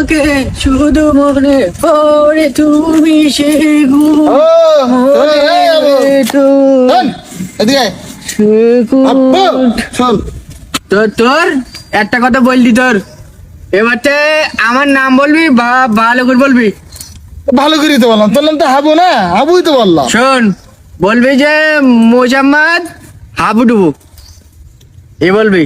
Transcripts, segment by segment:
আমাকে শুধু মনে পড়ে তুমি সে ও শোন, এদিকে আয়। আব্বু, শোন। তোর একটা কথা বললি তোর এবারতে আমার নাম বলবি বা ভালো করে বলবি। ভালো করে তো বললাম, তোর নাম তো হাবু না, হাবুই তো বললাম। শোন, বলবি যে মোজাম্মদ হাবুডুবু এ বলবি।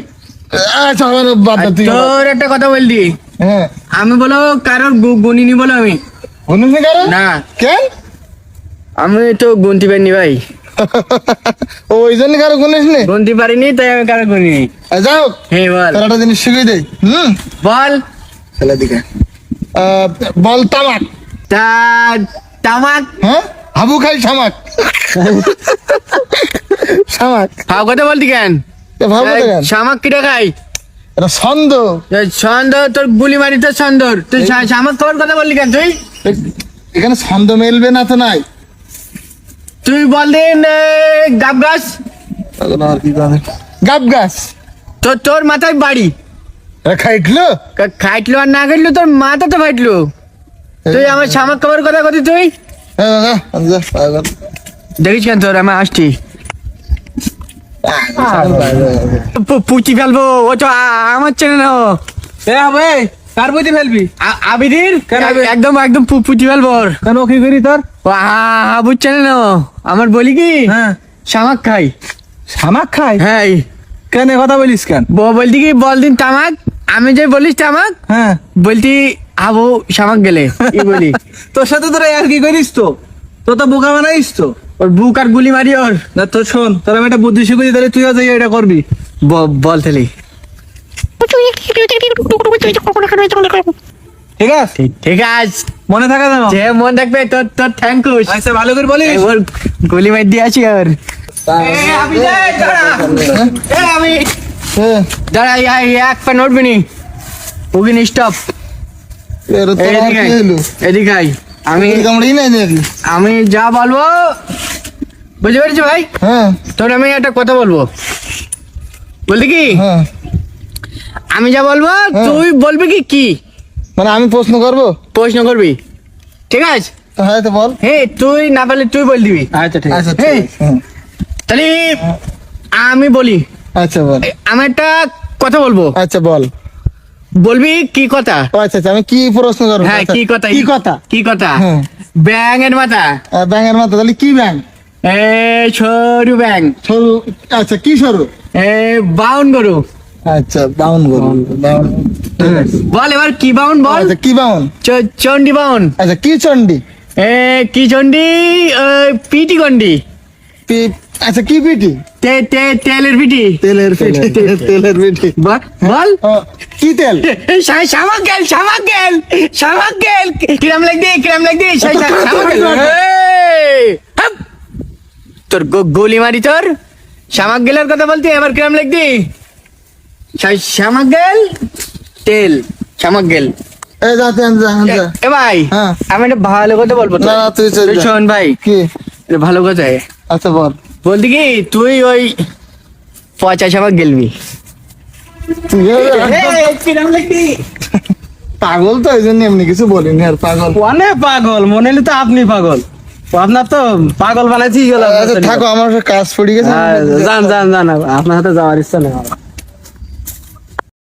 আচ্ছা আমার বাদ দে, তুই তোর একটা কথা বললি, হ্যাঁ আমি বলো কারোর গুনিনি বলো আমি বলুন কারো না, কেন? আমি তো গুনতে পারিনি ভাই, ওই জন্য কারো গুনিস নি? গুনতে পারিনি তাই আমি কারো গুনিনি। যাও হ্যাঁ বল তোর একটা জিনিস শিখিয়ে দেই। বল ছেলে দিকে বল তামাক। তা তামাক হ্যাঁ হাবু খাই শামাক। শামাক খাও কথা বলতি কেন? ভাবো তো কেন? শামাক কিটা খাই? এটা ছন্দ। সন্দর তোর গুলি মারি তোর সন্দর, তুই শামাক খাওয়ার কথা বললি কেন? তুই এখানে ছন্দ মেলবে না তো নাই। তুই বল দিন গাব গাছ। গাব গাছ তোর মাথায় বাড়ি খাইটলো। খাইটলো আর না খাইটলো তোর মাথা তো ফাইটলো। তুই আমার শামাক খাওয়ার কথা কতি তুই দেখিস কেন? তোর আমি আসছি পুচি ফেলবো, ও তো আমার চেনে না। কার বইতে ফেলবি? আবিদির একদম একদম পুচি ফেলবো। কেন কি করি তোর? ও আবুর চেনে না, আমার বলি কি হ্যাঁ শামাক খাই। শামাক খাই? হ্যাঁ কেন কথা বলিস কেন? বলতি কি বল দিন তামাক, আমি যে বলিস তামাক হ্যাঁ বলতি আবু শামাক গেলে ই বলি। তোর সাথে তোরা আর কি করিস? তো তোর তো বোকা বানাইস তো। ওর বুক আর গুলি মারি ওর। না তো শোন, তোর আমি একটা বুদ্ধি শিখেছি, তাহলে তুইও যাই এটা করবি। বল তাহলে। ঠিক আছে? ঠিক আছে, মনে থাকে যেন। যে মন রাখবে তোর তোর থ্যাঙ্কুস। আচ্ছা ভালো করে বলিস। ওর গুলি মার দিয়ে আছি আর আমি দাঁড়া, এক পা নড়বি নি, ওগিন স্টপ। এদিকে আই, আমি যা বলবো বুঝতে পেরেছি ভাই। হ্যাঁ তোর আমি একটা কথা বলবো, বললি কি হ্যাঁ আমি যা বলবো তুই বলবি কি কি মানে আমি প্রশ্ন করবো? প্রশ্ন করবি, ঠিক আছে? হ্যাঁ তো বল। হে তুই না পারলে তুই বল দিবি। আচ্ছা ঠিক আছে। আচ্ছা ঠিক আছে, হ্যাঁ। তাহলে আমি বলি, আচ্ছা বল। আমি একটা কথা বলবো, আচ্ছা বল। বলবি কি কথা? ও আচ্ছা আচ্ছা, আমি কি প্রশ্ন করবো? হ্যাঁ আচ্ছা, কি কথা? কি কথা? কি কথা? হ্যাঁ। ব্যাঙের মাথা ব্যাঙের মাথা, তাহলে কি ব্যাঙ? এ সরু ব্যাং, সরু। আচ্ছা কি সরু? এ বাউন গরু। আচ্ছা বাউন গরু, বাউন। বল এবার কি বাউন বল। আচ্ছা কি বাউন? চন্ডি বাউন। আচ্ছা কি চন্ডি? এ কি চন্ডি? পিটি গন্ডি। আচ্ছা কি পিটি? তেলের পিটি। তেলের পিটি, তেলের পিটি। বল কি তেল? শামাক গেল, শামাক গেল, শামাক গেল। কিরাম লাগবে, কিরাম লাগবে। শামাক গেল। তোর গলি মারি তোর। শামাক গেলের কথা বলতে এবার কিরাম লাগবে? শামাক গেল তেল, শামাক গেল। এই যা যা। এ ভাই হ্যাঁ। আমি একটা ভালো কথা বলবো। না না তুই চল যা। শোন ভাই, কি? এটা ভালো কথা। আচ্ছা বল। বলতে কি তুই ওই পচা শামাক গেলবি। কিরাম লাগবে? পাগল তো, এই জন্য এমনি কিছু বলিনি আর। পাগল অনেক পাগল মনে হলে তো আপনি পাগল। আপনার তো পাগল বানাইছি গেল। আচ্ছা থাকো, আমার কাজ পড়ে গেছে। যান যান যান, আপনার হাতে যাওয়ার ইচ্ছা নেই আমার।